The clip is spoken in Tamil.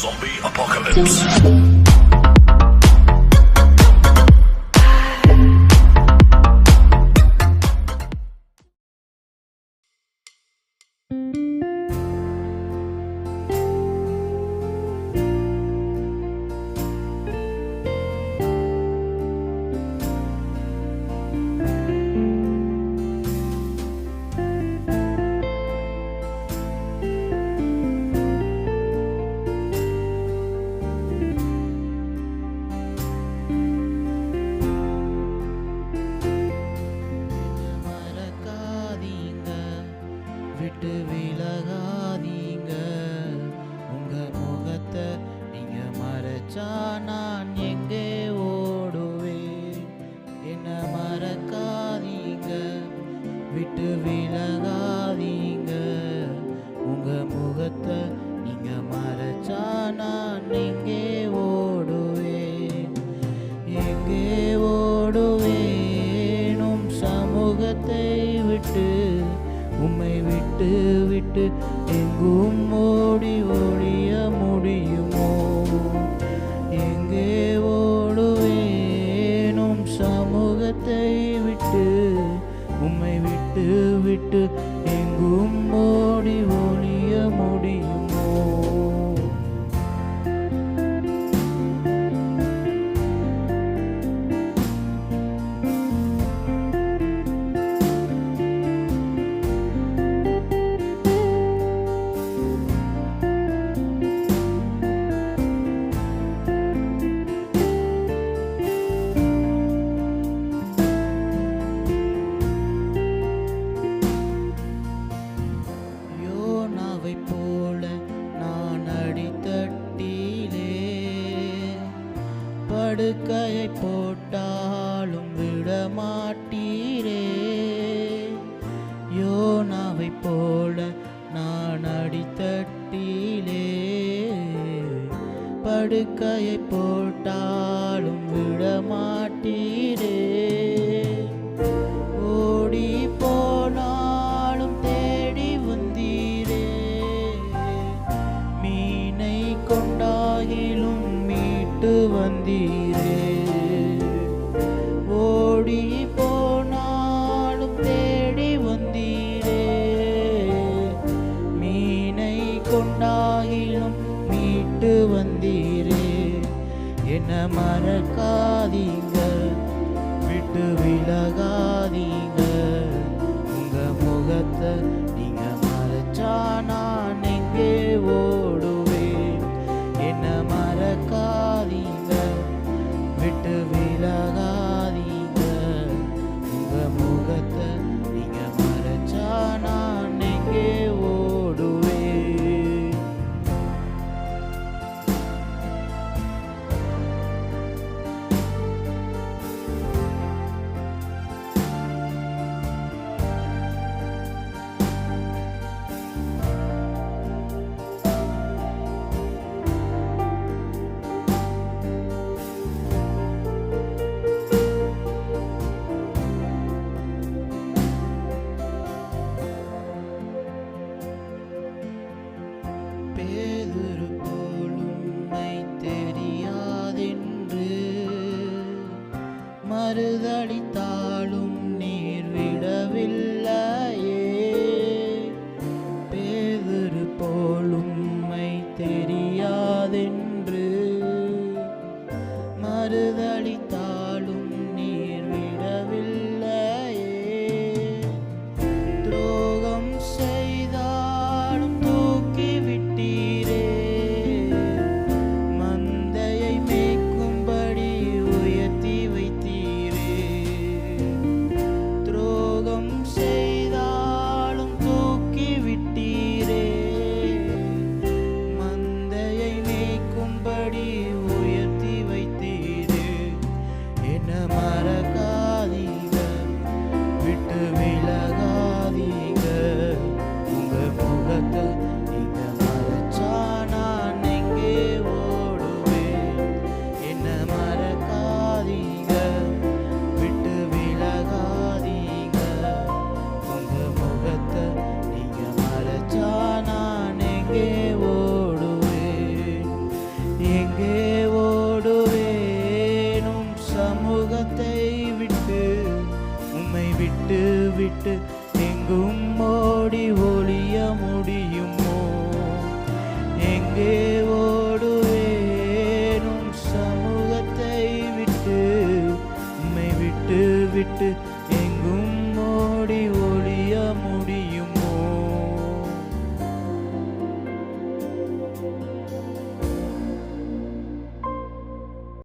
Zombie Apocalypse. விட்டு விலகாதீங்க, உங்க முகத்தை நீங்க மறைச்சா நான் எங்கே ஓடுவேன். என்ன மறக்காதீங்க, விட்டு விலகாதீங்க, உங்க முகத்தை நீங்க மறைச்சா நான் எங்கே ஓடுவேன். எங்கே ஓடுவேன் உம் சமூகத்தை விட்டு, உம்மை விட்டு விட்டு எங்கும் ஓடி ஒழிய முடியுமோ. எங்கே ஓடுவேனும் சமூகத்தை விட்டு, உம்மை விட்டு விட்டு எங்கும் ஓடி ஒழிய முடியுமோ. போல நான் அடித்தட்டிலே படுக்கையை போட்டாலும் விடமாட்டீரே. யோனாவை போல நான் அடித்தட்டிலே படுக்கையை போட்டாலும் விடமாட்டீரே. ஓடி போனாலும் தேடி வந்தீரே, மீனை கொண்டாகிலும் மீட்டு வந்தீரே. ஓடி போனாலும் தேடி வந்தீரே, மீனை கொண்டாகிலும் மீட்டு வந்தீரே. என்ன மறக்காதீங்க, விட்டு விலகாதீங்க, உங்க முகத்தை நீங்க மறைச்சா நான் எங்கே ஓடுவேன். என்ன மறக்காதீங்க, விட்டு விலகாதீங்க, உங்க முகத்தை நீங்க மறைச்சா நான் எங்கே ஓடுவேன். பேதுரு போலும்மை தெரியாதென்று மறுதளித்தாலும் நீர் விடவில்லையே. பேதுரு போலும்மை தெரியாதென்று மறுதளித்தாலும் நீர் விடவில்லையே. துரோகம் செய்தாலும் தூக்கி விட்டீரே, மந்தையை மேய்க்கும்படி உயர்த்தி வைத்தீரே. துரோகம் செய்தாலும் தூக்கி விட்டீரே, மந்தையை மேய்க்கும் விட்டு எங்கும் ஓடி ஒளிய முடியுமோ? எங்கே